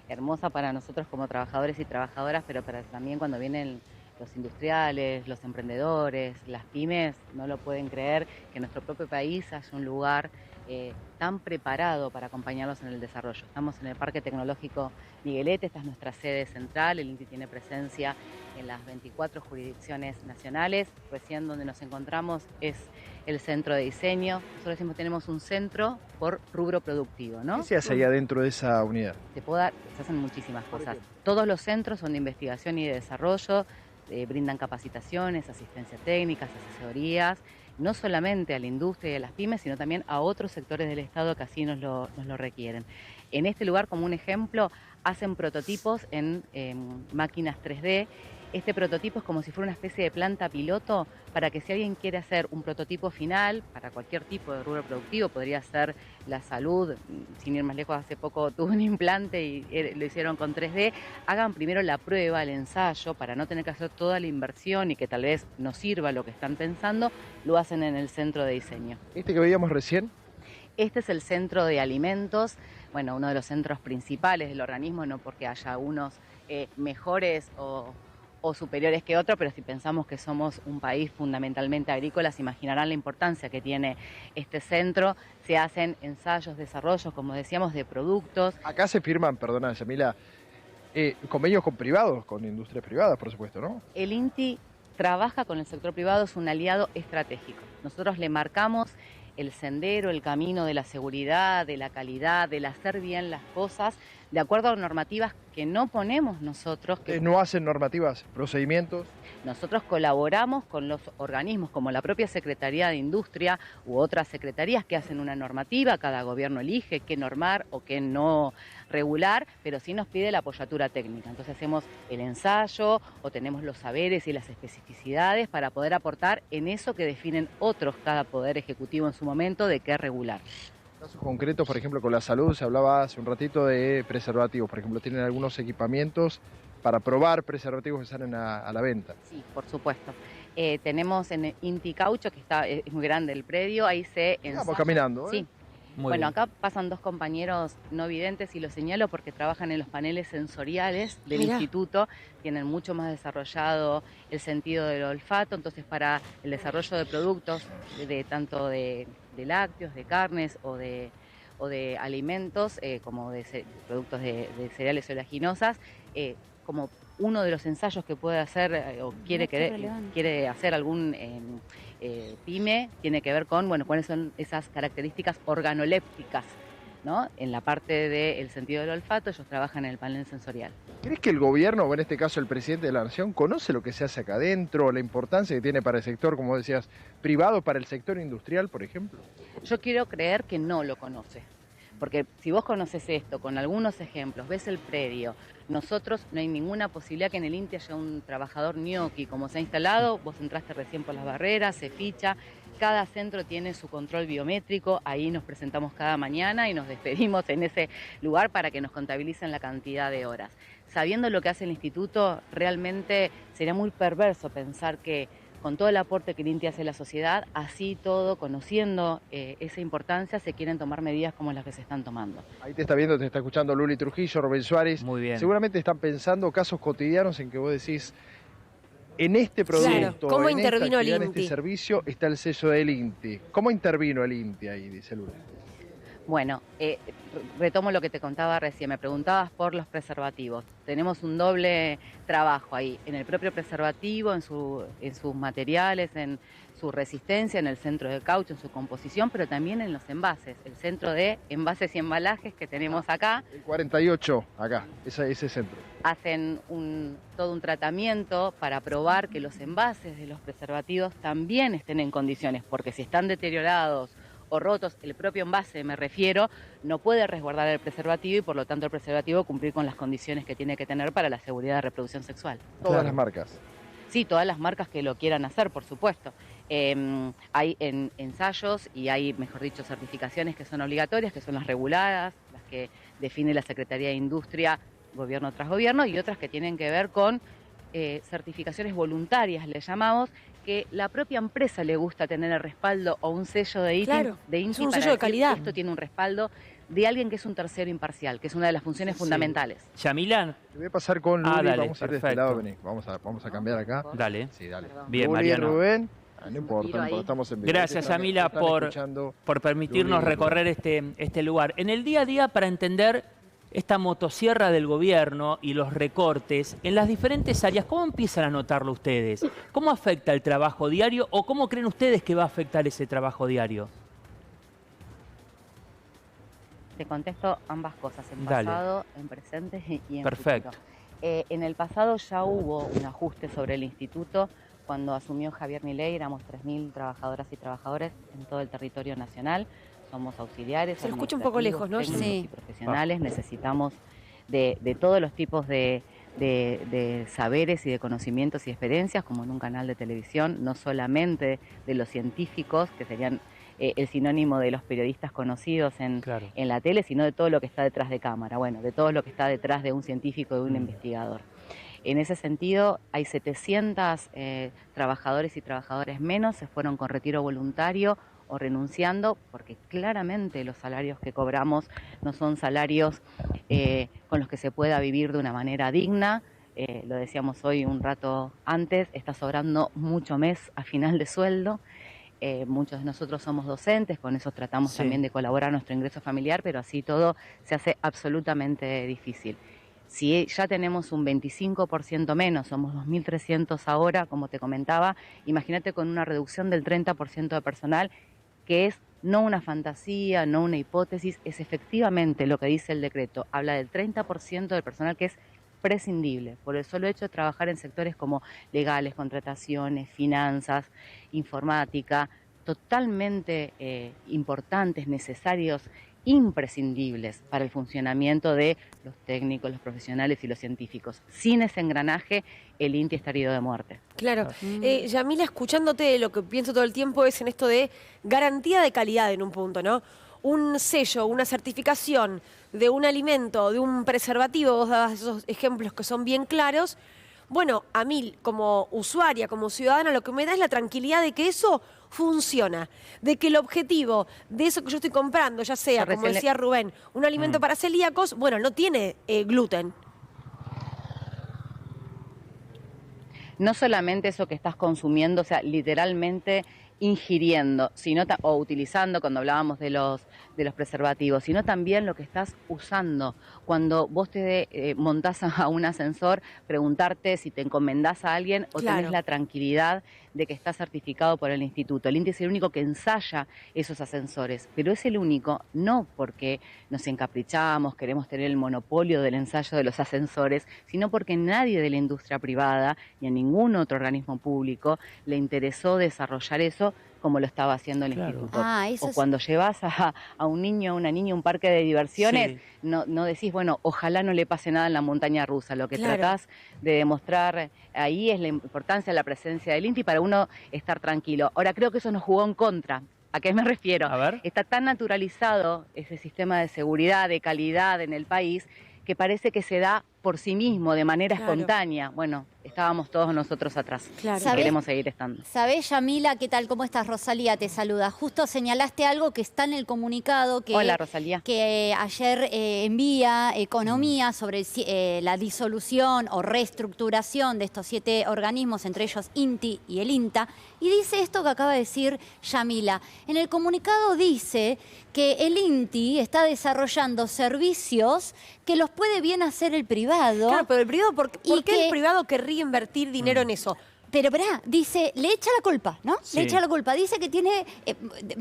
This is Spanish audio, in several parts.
hermosa para nosotros como trabajadores y trabajadoras, pero también cuando vienen los industriales, los emprendedores, las pymes, no lo pueden creer que en nuestro propio país haya un lugar tan preparado para acompañarlos en el desarrollo. Estamos en el Parque Tecnológico Miguelete, esta es nuestra sede central, el INTI tiene presencia en las 24 jurisdicciones nacionales. Recién donde nos encontramos es el centro de diseño. Nosotros decimos tenemos un centro por rubro productivo, ¿Qué ¿no? se hace ahí adentro de esa unidad? Se hacen muchísimas Por cosas. ejemplo. Todos los centros son de investigación y de desarrollo, brindan capacitaciones, asistencia técnicas, asesorías, no solamente a la industria y a las pymes, sino también a otros sectores del Estado que así nos lo requieren. En este lugar, como un ejemplo, hacen prototipos en máquinas 3D. Este prototipo es como si fuera una especie de planta piloto para que si alguien quiere hacer un prototipo final para cualquier tipo de rubro productivo, podría ser la salud, sin ir más lejos, hace poco tuve un implante y lo hicieron con 3D, hagan primero la prueba, el ensayo, para no tener que hacer toda la inversión y que tal vez no sirva lo que están pensando, lo hacen en el centro de diseño. ¿Este que veíamos recién? Este es el centro de alimentos, bueno, uno de los centros principales del organismo, no porque haya unos mejores o superiores que otros, pero si pensamos que somos un país fundamentalmente agrícola, se imaginarán la importancia que tiene este centro. Se hacen ensayos, desarrollos, como decíamos, de productos. Acá se firman, perdona, Yamila, convenios con privados, con industrias privadas, por supuesto, ¿no? El INTI trabaja con el sector privado, es un aliado estratégico. Nosotros le marcamos el sendero, el camino de la seguridad, de la calidad, del hacer bien las cosas, de acuerdo a normativas que no ponemos nosotros. No hacen normativas, procedimientos. Nosotros colaboramos con los organismos como la propia Secretaría de Industria u otras secretarías que hacen una normativa, cada gobierno elige qué normar o qué no regular, pero sí nos pide la apoyatura técnica. Entonces hacemos el ensayo o tenemos los saberes y las especificidades para poder aportar en eso que definen otros, cada poder ejecutivo en su momento, de qué regular. Casos concretos, por ejemplo, con la salud, se hablaba hace un ratito de preservativos. Por ejemplo, tienen algunos equipamientos para probar preservativos que salen a la venta. Sí, por supuesto. Tenemos en Inti Caucho, que es muy grande el predio, ahí se ensaya. Vamos caminando, ¿eh? Sí. Muy Bueno, bien. acá pasan dos compañeros no videntes y lo señalo porque trabajan en los paneles sensoriales del instituto, tienen mucho más desarrollado el sentido del olfato, entonces para el desarrollo de productos, tanto de lácteos, de carnes o de alimentos, como de productos de cereales oleaginosas, como uno de los ensayos que puede hacer o quiere hacer algún pyme, tiene que ver con, bueno, cuáles son esas características organolépticas, ¿no? En la parte del sentido del olfato, ellos trabajan en el panel sensorial. ¿Crees que el gobierno, o en este caso el presidente de la nación, conoce lo que se hace acá adentro, la importancia que tiene para el sector, como decías, privado, para el sector industrial, por ejemplo? Yo quiero creer que no lo conoce. Porque si vos conoces esto, con algunos ejemplos, ves el predio, nosotros no hay ninguna posibilidad que en el INTI haya un trabajador ñoqui, como se ha instalado, vos entraste recién por las barreras, se ficha, cada centro tiene su control biométrico, ahí nos presentamos cada mañana y nos despedimos en ese lugar para que nos contabilicen la cantidad de horas. Sabiendo lo que hace el instituto, realmente sería muy perverso pensar que con todo el aporte que el INTI hace a la sociedad, así todo, conociendo esa importancia, se quieren tomar medidas como las que se están tomando. Ahí te está viendo, te está escuchando Luli Trujillo, Rubén Suárez. Muy bien. Seguramente están pensando casos cotidianos en que vos decís, en este producto, ¿Cómo en esta intervino el actividad, en INTI? este servicio, está el sello del INTI. ¿Cómo intervino el INTI ahí, dice Luli? Bueno, retomo lo que te contaba recién, me preguntabas por los preservativos. Tenemos un doble trabajo ahí, en el propio preservativo, en sus materiales, en su resistencia, en el centro de caucho, en su composición, pero también en los envases, el centro de envases y embalajes que tenemos acá. El 48, acá, ese centro. Hacen todo un tratamiento para probar que los envases de los preservativos también estén en condiciones, porque si están deteriorados o rotos, el propio envase, me refiero, no puede resguardar el preservativo y por lo tanto el preservativo cumplir con las condiciones que tiene que tener para la seguridad de reproducción sexual. Todas las marcas. Sí, todas las marcas que lo quieran hacer, por supuesto. Hay ensayos y hay, mejor dicho, certificaciones que son obligatorias, que son las reguladas, las que define la Secretaría de Industria, gobierno tras gobierno, y otras que tienen que ver con certificaciones voluntarias, le llamamos, que la propia empresa le gusta tener el respaldo o un sello de INTI, Claro, de INTI es un para sello de decir, calidad. esto tiene un respaldo de alguien que es un tercero imparcial, que es una de las funciones fundamentales. Yamila. Te voy a pasar con Luli, Dale, vamos a ir de este lado, vení. Vamos a cambiar acá. Dale. Sí, dale. Bien, Luli, Mariano. Rubén. No importa, estamos en vivo. Gracias, Yamila, por permitirnos recorrer este lugar. En el día a día, para entender esta motosierra del gobierno y los recortes en las diferentes áreas, ¿cómo empiezan a notarlo ustedes? ¿Cómo afecta el trabajo diario o cómo creen ustedes que va a afectar ese trabajo diario? Te contesto ambas cosas, en Dale. pasado, en presente y en Perfecto. futuro. En el pasado ya hubo un ajuste sobre el instituto. Cuando asumió Javier Milei éramos 3.000 trabajadoras y trabajadores en todo el territorio nacional. Somos auxiliares, se lo escucha un poco lejos, ¿no? técnicos Sí. y profesionales. Necesitamos de todos los tipos de saberes y de conocimientos y experiencias, como en un canal de televisión, no solamente de los científicos, que serían el sinónimo de los periodistas conocidos en la tele, sino de todo lo que está detrás de cámara, bueno, de todo lo que está detrás de un científico, de un investigador. En ese sentido, hay 700 trabajadores y trabajadoras menos, se fueron con retiro voluntario o renunciando, porque claramente los salarios que cobramos no son salarios con los que se pueda vivir de una manera digna. Lo decíamos hoy un rato antes, está sobrando mucho mes a final de sueldo. Muchos de nosotros somos docentes, con eso tratamos también de colaborar nuestro ingreso familiar, pero así todo se hace absolutamente difícil. Si ya tenemos un 25% menos, somos 2.300 ahora, como te comentaba, imagínate con una reducción del 30% de personal, que es no una fantasía, no una hipótesis, es efectivamente lo que dice el decreto. Habla del 30% del personal que es prescindible, por el solo hecho de trabajar en sectores como legales, contrataciones, finanzas, informática, totalmente importantes, necesarios, imprescindibles para el funcionamiento de los técnicos, los profesionales y los científicos. Sin ese engranaje, el INTI estaría herido de muerte. Claro. Yamila, escuchándote, lo que pienso todo el tiempo es en esto de garantía de calidad en un punto, ¿no? Un sello, una certificación de un alimento, de un preservativo, vos dabas esos ejemplos que son bien claros. Bueno, a mí como usuaria, como ciudadana, lo que me da es la tranquilidad de que eso funciona, de que el objetivo de eso que yo estoy comprando, ya sea, como decía Rubén, un alimento para celíacos, bueno, no tiene gluten. No solamente eso que estás consumiendo, o sea, literalmente ingiriendo, sino o utilizando, cuando hablábamos de los preservativos, sino también lo que estás usando. Cuando vos te montás a un ascensor, preguntarte si te encomendás a alguien o tenés la tranquilidad de que está certificado por el instituto. El INTI es el único que ensaya esos ascensores, pero es el único, no porque nos encaprichamos, queremos tener el monopolio del ensayo de los ascensores, sino porque nadie de la industria privada ni a ningún otro organismo público le interesó desarrollar eso como lo estaba haciendo el instituto. O cuando llevas a un niño, a una niña a un parque de diversiones, no decís, bueno, ojalá no le pase nada en la montaña rusa. Lo que tratás de demostrar ahí es la importancia de la presencia del INTI para uno estar tranquilo. Ahora, creo que eso nos jugó en contra. ¿A qué me refiero? A ver. Está tan naturalizado ese sistema de seguridad, de calidad en el país, que parece que se da por sí mismo, de manera espontánea. Bueno, estábamos todos nosotros atrás y queremos seguir estando. ¿Sabés, Yamila? ¿Qué tal? ¿Cómo estás? Rosalía te saluda. Justo señalaste algo que está en el comunicado que, Hola, Rosalía. Que ayer envía Economía sobre la disolución o reestructuración de estos 7 organismos, entre ellos INTI y el INTA, y dice esto que acaba de decir Yamila. En el comunicado dice que el INTI está desarrollando servicios que los puede bien hacer el privado. Claro, pero el privado, ¿por qué el privado querría invertir dinero en eso? Pero verá, dice, le echa la culpa, ¿no? Sí. Le echa la culpa. Dice que tiene,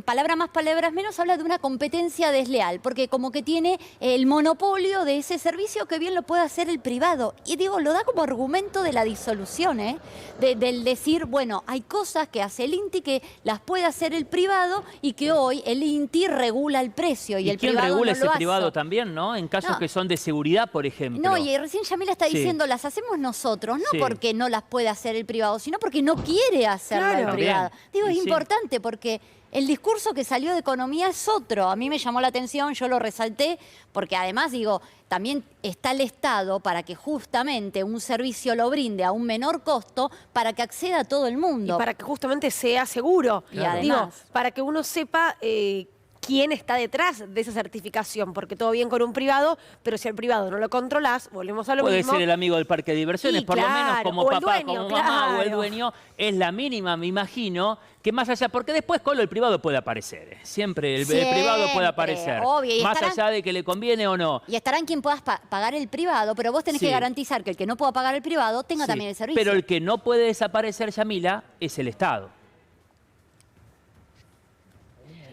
palabras más, palabras menos, habla de una competencia desleal, porque como que tiene el monopolio de ese servicio que bien lo puede hacer el privado. Y digo, lo da como argumento de la disolución, ¿eh? Del decir, bueno, hay cosas que hace el INTI que las puede hacer el privado y que hoy el INTI regula el precio y el quién privado regula no ese lo hace. privado también, ¿no? En casos que son de seguridad, por ejemplo. No, y recién Yamila está diciendo, las hacemos nosotros, no porque no las puede hacer el privado, sino porque no quiere hacerlo el privado. Digo, es importante porque el discurso que salió de Economía es otro. A mí me llamó la atención, yo lo resalté, porque además, digo, también está el Estado para que justamente un servicio lo brinde a un menor costo para que acceda a todo el mundo. Y para que justamente sea seguro. Y además, digo, para que uno sepa quién está detrás de esa certificación, porque todo bien con un privado, pero si al privado no lo controlás, volvemos a lo Puede mismo. ser el amigo del parque de diversiones, por lo menos como o papá, dueño, como mamá o el claro. dueño, es la mínima, me imagino, que más allá, porque después Colo el privado puede aparecer, siempre el privado puede aparecer, obvio, más allá de que le conviene o no. Y estará en quien puedas pagar el privado, pero vos tenés que garantizar que el que no pueda pagar el privado tenga también el servicio. Pero el que no puede desaparecer, Yamila, es el Estado.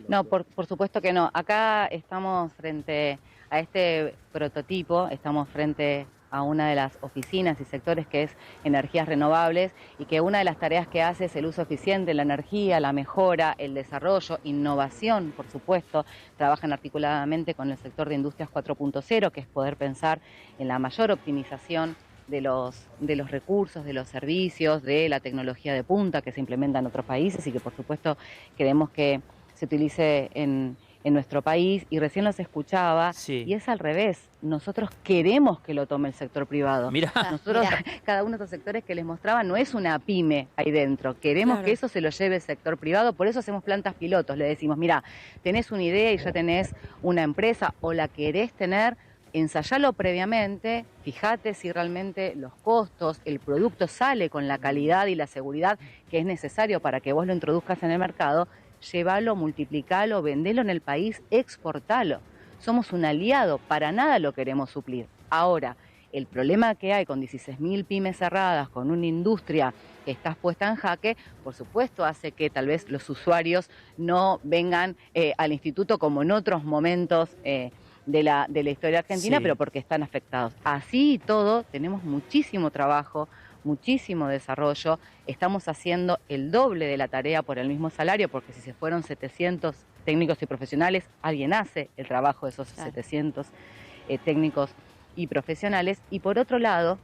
No, por supuesto que no. Acá estamos frente a este prototipo, estamos frente a una de las oficinas y sectores que es energías renovables y que una de las tareas que hace es el uso eficiente de la energía, la mejora, el desarrollo, innovación, por supuesto. Trabajan articuladamente con el sector de Industrias 4.0, que es poder pensar en la mayor optimización de los recursos, de los servicios, de la tecnología de punta que se implementa en otros países y que por supuesto queremos que se utilice en nuestro país. Y recién los escuchaba y es al revés. Nosotros queremos que lo tome el sector privado. Nosotros, cada uno de estos sectores que les mostraba no es una pyme ahí dentro. Queremos que eso se lo lleve el sector privado. Por eso hacemos plantas pilotos. Le decimos, mira, tenés una idea y ya tenés una empresa o la querés tener, ensayalo previamente, fíjate si realmente los costos, el producto sale con la calidad y la seguridad que es necesario para que vos lo introduzcas en el mercado, llévalo, multiplicalo, vendelo en el país, exportalo. Somos un aliado, para nada lo queremos suplir. Ahora, el problema que hay con 16.000 pymes cerradas, con una industria que está puesta en jaque, por supuesto hace que tal vez los usuarios no vengan al instituto como en otros momentos de la historia argentina, pero porque están afectados. Así y todo, tenemos muchísimo trabajo, muchísimo desarrollo, estamos haciendo el doble de la tarea por el mismo salario, porque si se fueron 700 técnicos y profesionales, alguien hace el trabajo de esos 700 técnicos y profesionales. Y por otro lado,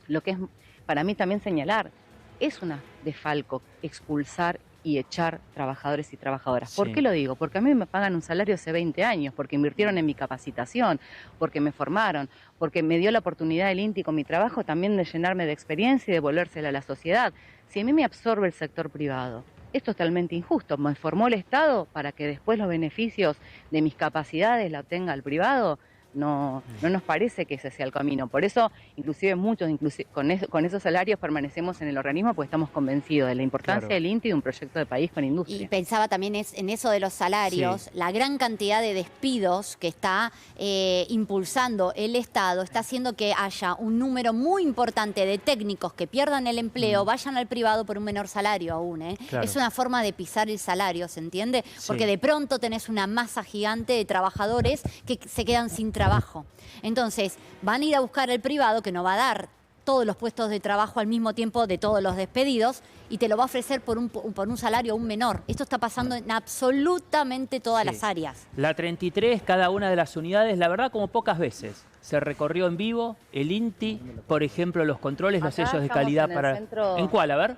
lo que es para mí también señalar, es una desfalco expulsar y echar trabajadores y trabajadoras. ¿Por qué lo digo? Porque a mí me pagan un salario hace 20 años, porque invirtieron en mi capacitación, porque me formaron, porque me dio la oportunidad el INTI con mi trabajo también de llenarme de experiencia y devolvérsela a la sociedad. Si a mí me absorbe el sector privado, es totalmente injusto. Me formó el Estado para que después los beneficios de mis capacidades la obtenga el privado. No nos parece que ese sea el camino. Por eso, inclusive muchos, con esos salarios permanecemos en el organismo porque estamos convencidos de la importancia del INTI y de un proyecto de país con industria. Y pensaba también en eso de los salarios, la gran cantidad de despidos que está impulsando el Estado está haciendo que haya un número muy importante de técnicos que pierdan el empleo, vayan al privado por un menor salario aún. Es una forma de pisar el salario, ¿se entiende? Porque de pronto tenés una masa gigante de trabajadores que se quedan sin trabajo. Entonces, van a ir a buscar el privado que no va a dar todos los puestos de trabajo al mismo tiempo de todos los despedidos y te lo va a ofrecer por un salario aún menor. Esto está pasando en absolutamente todas las áreas. La 33, cada una de las unidades, la verdad, como pocas veces. Se recorrió en vivo el INTI, por ejemplo, los controles, los sellos de calidad para... ¿En cuál? A ver.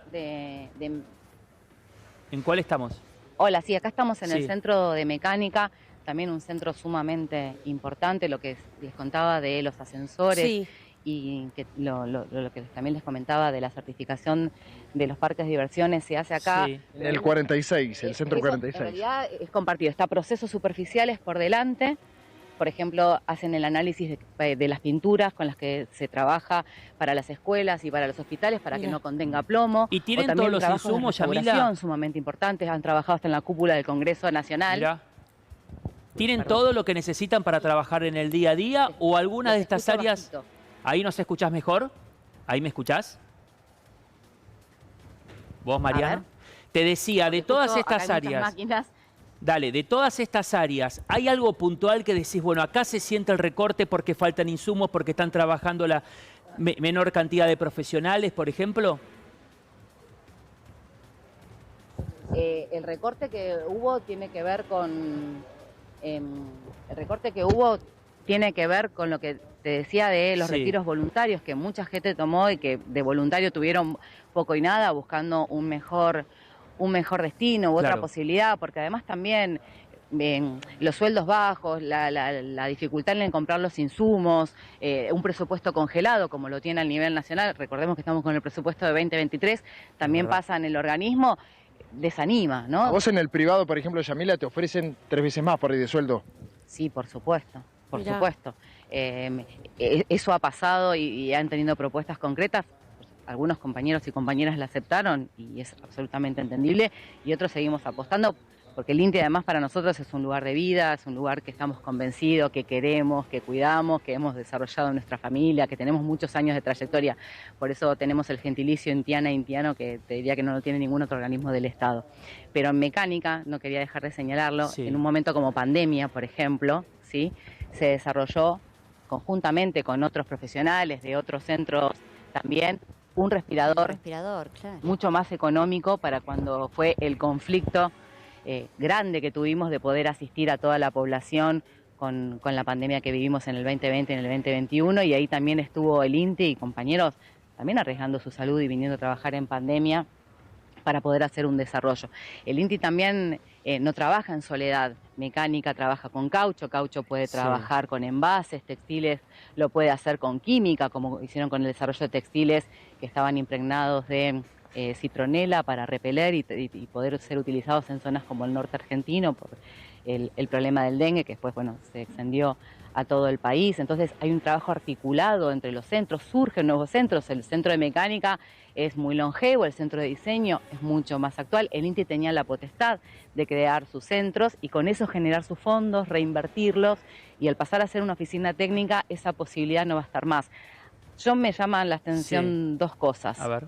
¿En cuál estamos? Hola, sí, acá estamos en el centro de mecánica. También un centro sumamente importante, lo que les contaba de los ascensores y que lo que también les comentaba de la certificación de los parques de diversiones se hace acá. El 46, el centro 46. En realidad es compartido, está procesos superficiales por delante. Por ejemplo, hacen el análisis de las pinturas con las que se trabaja para las escuelas y para los hospitales para que no contenga plomo. ¿Y tienen todos los insumos, Yamila? Sumamente importantes, han trabajado hasta en la cúpula del Congreso Nacional. Mirá. ¿Tienen todo lo que necesitan para trabajar en el día a día o alguna de estas áreas? ¿Ahí nos escuchás mejor? ¿Ahí me escuchás? ¿Vos, Mariana? Te decía, de todas estas áreas... Dale, de todas estas áreas, ¿hay algo puntual que decís, bueno, acá se siente el recorte porque faltan insumos, porque están trabajando la menor cantidad de profesionales, por ejemplo? El recorte que hubo tiene que ver con... lo que te decía de los retiros voluntarios que mucha gente tomó y que de voluntario tuvieron poco y nada buscando un mejor destino u otra posibilidad, porque además también los sueldos bajos, la dificultad en comprar los insumos, un presupuesto congelado como lo tiene a nivel nacional, recordemos que estamos con el presupuesto de 2023, también pasa en el organismo. desanima, ¿no? ¿A vos en el privado, por ejemplo, Yamila, te ofrecen 3 veces más por ahí de sueldo? Sí, por supuesto, por Mirá. supuesto. Eso ha pasado y han tenido propuestas concretas. Algunos compañeros y compañeras la aceptaron y es absolutamente entendible, y otros seguimos apostando, porque el INTI además para nosotros es un lugar de vida, es un lugar que estamos convencidos, que queremos, que cuidamos, que hemos desarrollado en nuestra familia, que tenemos muchos años de trayectoria. Por eso tenemos el gentilicio intiana, que te diría que no lo tiene ningún otro organismo del Estado. Pero en mecánica, no quería dejar de señalarlo, Sí. en un momento como pandemia, por ejemplo, ¿sí?, se desarrolló conjuntamente con otros profesionales de otros centros también un respirador Claro. mucho más económico para cuando fue el conflicto grande que tuvimos de poder asistir a toda la población con la pandemia que vivimos en el 2020 y en el 2021, y ahí también estuvo el INTI y compañeros también arriesgando su salud y viniendo a trabajar en pandemia para poder hacer un desarrollo. El INTI también no trabaja en soledad. Mecánica trabaja con caucho, caucho puede trabajar con envases, textiles lo puede hacer con química, como hicieron con el desarrollo de textiles que estaban impregnados de citronela para repeler y poder ser utilizados en zonas como el norte argentino por el problema del dengue, que después se extendió a todo el país. Entonces hay un trabajo articulado entre los centros, surgen nuevos centros, el centro de mecánica es muy longevo, el centro de diseño es mucho más actual. El INTI tenía la potestad de crear sus centros y con eso generar sus fondos, reinvertirlos, y al pasar a ser una oficina técnica esa posibilidad no va a estar más. Me llaman la atención dos cosas. A ver.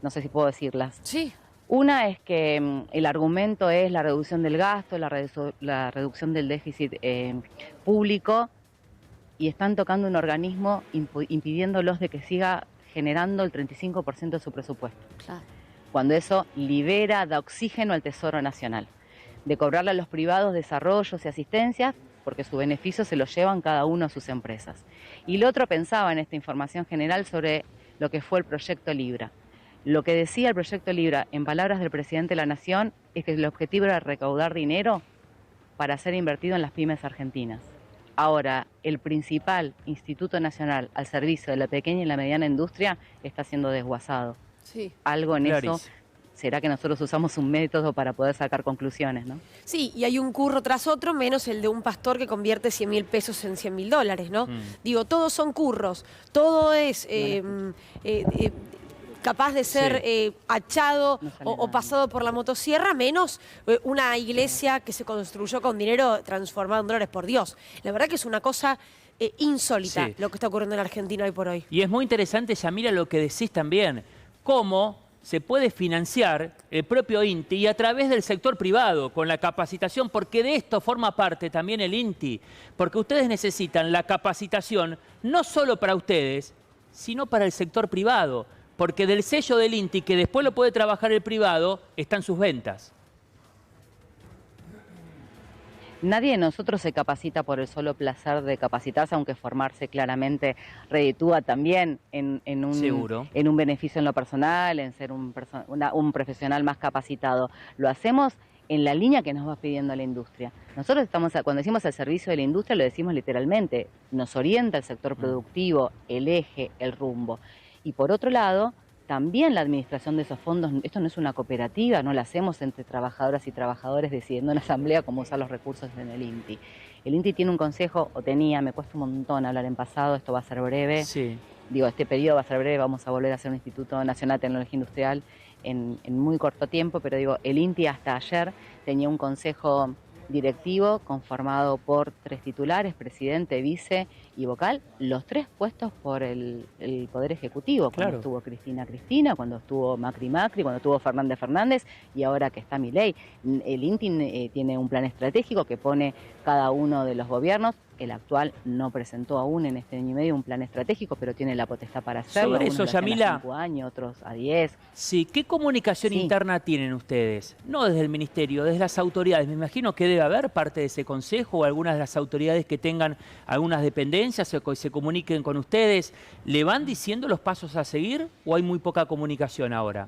No sé si puedo decirlas. Sí. Una es que el argumento es la reducción del gasto, la reducción del déficit público, y están tocando un organismo impidiéndolos de que siga generando el 35% de su presupuesto. Claro. Cuando eso libera, da oxígeno al Tesoro Nacional, de cobrarle a los privados desarrollos y asistencias, porque su beneficio se lo llevan cada uno a sus empresas. Y lo otro, pensaba en esta información general sobre lo que fue el proyecto Libra. Lo que decía el proyecto Libra, en palabras del presidente de la Nación, es que el objetivo era recaudar dinero para ser invertido en las pymes argentinas. Ahora, el principal instituto nacional al servicio de la pequeña y la mediana industria está siendo desguazado. Sí. Algo en eso, será que nosotros usamos un método para poder sacar conclusiones, ¿no? Sí, y hay un curro tras otro, menos el de un pastor que convierte 100.000 pesos en 100.000 dólares, ¿no? Digo, todos son curros, todo es capaz de ser achado o pasado por la motosierra, menos una iglesia que se construyó con dinero transformado en dólares, por Dios. La verdad que es una cosa insólita lo que está ocurriendo en Argentina hoy por hoy. Y es muy interesante, Yamila, lo que decís también, cómo se puede financiar el propio INTI y a través del sector privado, con la capacitación, porque de esto forma parte también el INTI, porque ustedes necesitan la capacitación no solo para ustedes, sino para el sector privado, porque del sello del INTI, que después lo puede trabajar el privado, están sus ventas. Nadie de nosotros se capacita por el solo placer de capacitarse, aunque formarse claramente reditúa también en un beneficio en lo personal, en ser un profesional más capacitado. Lo hacemos en la línea que nos va pidiendo la industria. Nosotros estamos, cuando decimos al servicio de la industria, lo decimos literalmente. Nos orienta el sector productivo, el eje, el rumbo. Y por otro lado, también la administración de esos fondos, esto no es una cooperativa, no la hacemos entre trabajadoras y trabajadores decidiendo en asamblea cómo usar los recursos en el INTI. El INTI tiene un consejo, o tenía, me cuesta un montón hablar en pasado, esto va a ser breve. Sí. Digo, este periodo va a ser breve, vamos a volver a ser un Instituto Nacional de Tecnología Industrial en muy corto tiempo, pero digo, el INTI hasta ayer tenía un consejo directivo conformado por 3 titulares, presidente, vice y vocal, los 3 puestos por el Poder Ejecutivo, cuando estuvo Cristina, cuando estuvo Macri, cuando estuvo Fernández y ahora que está Milei. El INTI tiene un plan estratégico que pone cada uno de los gobiernos. El actual no presentó aún en este año y medio un plan estratégico, pero tiene la potestad para hacerlo. Sobre eso, Yamila, a 5 años, otros a 10. Sí, ¿qué comunicación interna tienen ustedes? No desde el ministerio, desde las autoridades. Me imagino que debe haber parte de ese consejo o algunas de las autoridades que tengan algunas dependencias o que se comuniquen con ustedes. ¿Le van diciendo los pasos a seguir o hay muy poca comunicación ahora?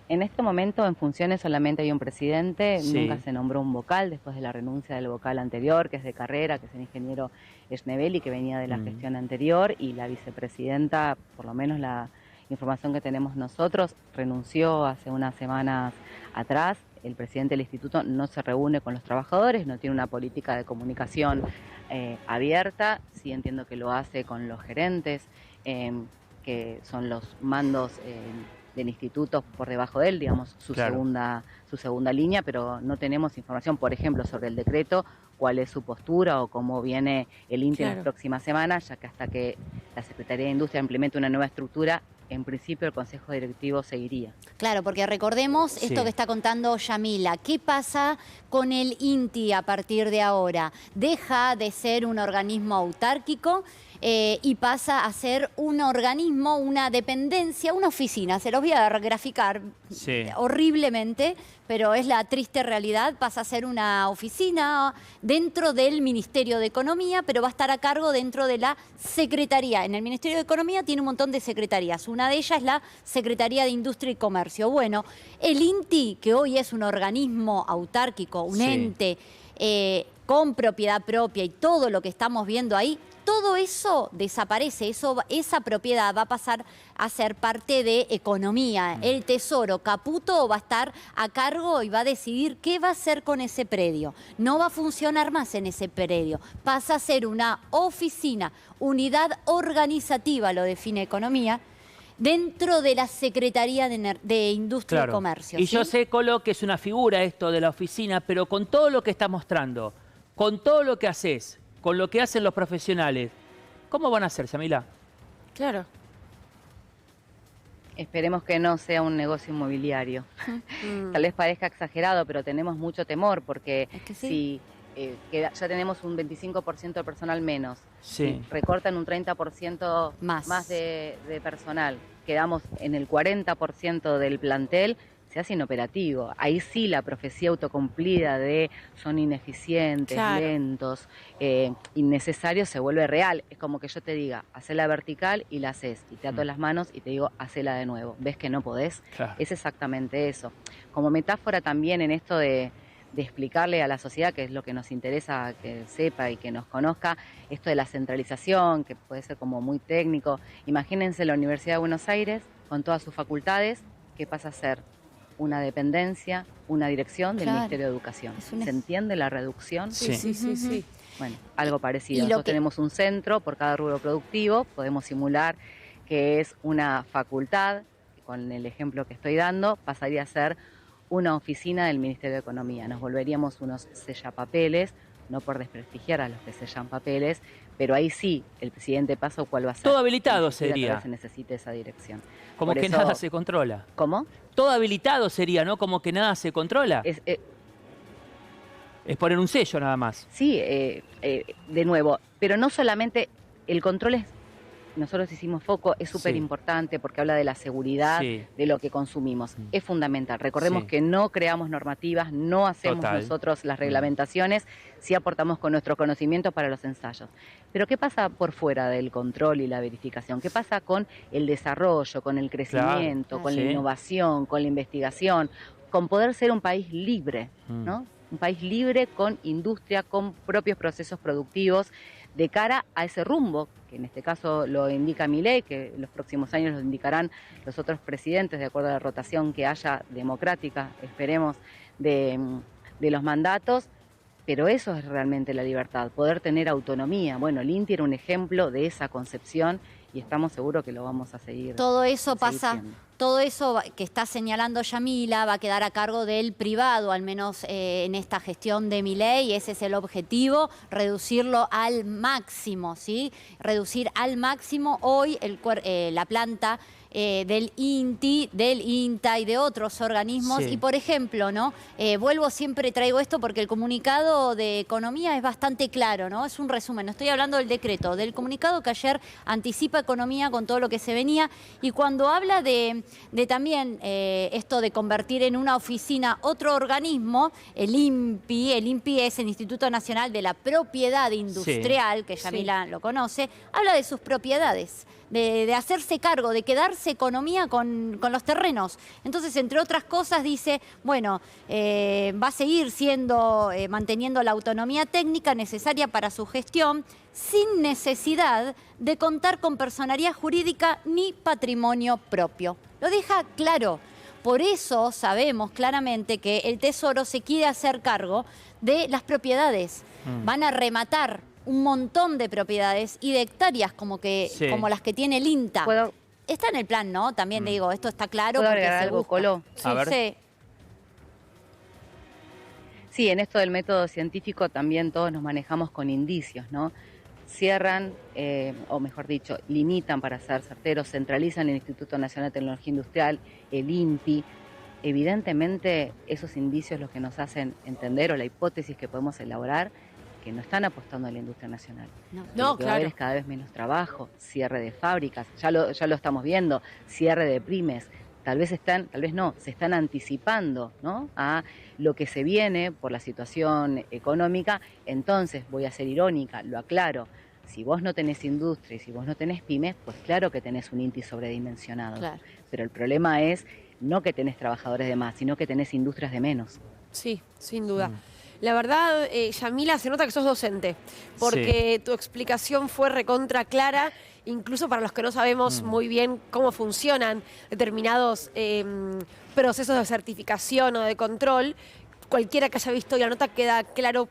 En este momento en funciones solamente hay un presidente, nunca se nombró un vocal después de la renuncia del vocal anterior, que es de carrera, que es el ingeniero Schneebeli, que venía de la gestión anterior, y la vicepresidenta, por lo menos la información que tenemos nosotros, renunció hace unas semanas atrás. El presidente del instituto no se reúne con los trabajadores, no tiene una política de comunicación abierta. Sí entiendo que lo hace con los gerentes, que son los mandos del instituto por debajo de él, digamos, su segunda línea, pero no tenemos información, por ejemplo, sobre el decreto, cuál es su postura o cómo viene el INTI en las próximas semanas, ya que hasta que la Secretaría de Industria implemente una nueva estructura, en principio el Consejo Directivo seguiría. Claro, porque recordemos esto que está contando Yamila. ¿Qué pasa con el INTI a partir de ahora? Deja de ser un organismo autárquico y pasa a ser un organismo, una dependencia, una oficina. Se los voy a graficar horriblemente, pero es la triste realidad. Pasa a ser una oficina dentro del Ministerio de Economía, pero va a estar a cargo dentro de la Secretaría. En el Ministerio de Economía tiene un montón de secretarías. Una de ellas es la Secretaría de Industria y Comercio. Bueno, el INTI, que hoy es un organismo autárquico, un ente con propiedad propia y todo lo que estamos viendo ahí, todo eso desaparece, esa propiedad va a pasar a ser parte de economía. El Tesoro, Caputo, va a estar a cargo y va a decidir qué va a hacer con ese predio. No va a funcionar más en ese predio. Pasa a ser una oficina, unidad organizativa, lo define Economía, dentro de la Secretaría de Industria y Comercio. Y yo sé, Colo, que es una figura esto de la oficina, pero con todo lo que estás mostrando, con todo lo que haces, con lo que hacen los profesionales, ¿cómo van a hacer, Yamila? Claro. Esperemos que no sea un negocio inmobiliario. Tal vez parezca exagerado, pero tenemos mucho temor porque si ya tenemos un 25% de personal menos, si recortan un 30% más de personal, quedamos en el 40% del plantel, se hace inoperativo. Ahí sí la profecía autocumplida de son ineficientes, lentos, innecesarios, se vuelve real. Es como que yo te diga, hacela vertical y la haces, y te ato las manos y te digo, hacela de nuevo. ¿Ves que no podés? Es exactamente eso. Como metáfora también en esto de explicarle a la sociedad, que es lo que nos interesa que sepa y que nos conozca, esto de la centralización, que puede ser como muy técnico. Imagínense la Universidad de Buenos Aires, con todas sus facultades, que pasa a ser una dependencia, una dirección del Ministerio de Educación. ¿Se entiende la reducción? Sí. Bueno, algo parecido. Nosotros tenemos un centro por cada rubro productivo, podemos simular que es una facultad, con el ejemplo que estoy dando, pasaría a ser una oficina del Ministerio de Economía. Nos volveríamos unos sellapapeles, no por desprestigiar a los que sellan papeles, pero ahí sí, el siguiente paso, ¿cuál va a ser? Todo habilitado sería. Se necesita esa dirección. Como que nada se controla. ¿Cómo? Todo habilitado sería, ¿no? Como que nada se controla. Es poner un sello nada más. Sí, de nuevo, pero no solamente el control es... Nosotros hicimos foco, es súper importante porque habla de la seguridad de lo que consumimos. Es fundamental. Recordemos que no creamos normativas, no hacemos nosotros las reglamentaciones, sí aportamos con nuestro conocimiento para los ensayos. Pero ¿qué pasa por fuera del control y la verificación? ¿Qué pasa con el desarrollo, con el crecimiento, con la innovación, con la investigación, con poder ser un país libre, ¿no? Un país libre con industria, con propios procesos productivos, de cara a ese rumbo, que en este caso lo indica Milei, que en los próximos años lo indicarán los otros presidentes, de acuerdo a la rotación que haya democrática, esperemos, de los mandatos, pero eso es realmente la libertad, poder tener autonomía. Bueno, el INTI era un ejemplo de esa concepción y estamos seguros que lo vamos a seguir. Todo eso pasa... Todo eso que está señalando Yamila va a quedar a cargo del privado, al menos en esta gestión de Milei. Ese es el objetivo, reducirlo al máximo, ¿sí? Reducir al máximo hoy la planta del INTI, del INTA y de otros organismos. Y por ejemplo, ¿no? Siempre traigo esto porque el comunicado de Economía es bastante claro, ¿no? Es un resumen, no estoy hablando del decreto, del comunicado que ayer anticipa Economía con todo lo que se venía, y cuando habla de también esto de convertir en una oficina otro organismo, el INPI es el Instituto Nacional de la Propiedad Industrial, que Yamila lo conoce, habla de sus propiedades, de hacerse cargo, de quedarse economía con los terrenos. Entonces, entre otras cosas, dice, bueno, va a seguir manteniendo la autonomía técnica necesaria para su gestión, sin necesidad de contar con personería jurídica ni patrimonio propio. Lo deja claro. Por eso sabemos claramente que el Tesoro se quiere hacer cargo de las propiedades. Van a rematar un montón de propiedades y de hectáreas como las que tiene el INTA. Está en el plan, ¿no? También digo, esto está claro. ¿Puedo agregar algo, Colo? Sí, a ver. Sí. Sí, en esto del método científico también todos nos manejamos con indicios, ¿no? Cierran, o mejor dicho, limitan para ser certeros, centralizan el Instituto Nacional de Tecnología Industrial, el INTI. Evidentemente, esos indicios los que nos hacen entender, o la hipótesis que podemos elaborar, que no están apostando a la industria nacional. Lo que va a haber es cada vez menos trabajo, cierre de fábricas, ya lo estamos viendo, cierre de pymes. Tal vez no, se están anticipando, ¿no?, a lo que se viene por la situación económica. Entonces, voy a ser irónica, lo aclaro, si vos no tenés industria y si vos no tenés pymes, pues claro que tenés un INTI sobredimensionado. Claro. Pero el problema es no que tenés trabajadores de más, sino que tenés industrias de menos. Sí, sin duda. La verdad, Yamila, se nota que sos docente, porque tu explicación fue recontra clara, incluso para los que no sabemos muy bien cómo funcionan determinados procesos de certificación o de control. Cualquiera que haya visto la nota queda claro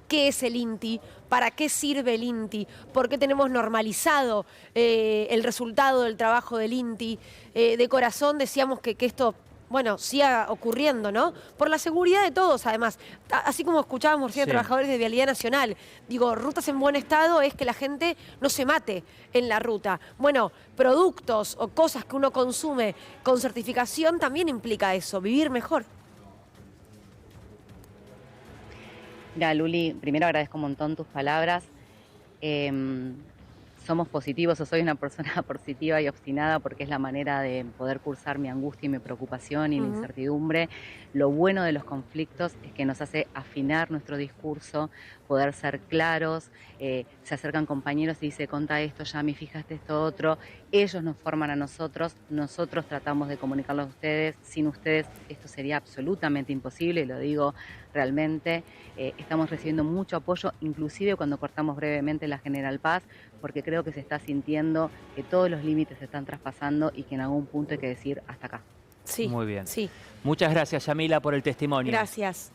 qué es el INTI, para qué sirve el INTI, por qué tenemos normalizado el resultado del trabajo del INTI. De corazón decíamos que esto, bueno, siga ocurriendo, ¿no? Por la seguridad de todos, además. Así como escuchábamos recién trabajadores de Vialidad Nacional. Digo, rutas en buen estado es que la gente no se mate en la ruta. Bueno, productos o cosas que uno consume con certificación también implica eso, vivir mejor. Mira, Luli, primero agradezco un montón tus palabras. Somos positivos, o soy una persona positiva y obstinada porque es la manera de poder cursar mi angustia y mi preocupación y mi incertidumbre. Lo bueno de los conflictos es que nos hace afinar nuestro discurso, poder ser claros. Se acercan compañeros y dicen, contá esto, Yami, fijaste esto otro. Ellos nos forman a nosotros tratamos de comunicarlo a ustedes. Sin ustedes esto sería absolutamente imposible, y lo digo realmente. Estamos recibiendo mucho apoyo, inclusive cuando cortamos brevemente la General Paz, porque creo que se está sintiendo que todos los límites se están traspasando y que en algún punto hay que decir hasta acá. Sí. Muy bien. Sí. Muchas gracias, Yamila, por el testimonio. Gracias.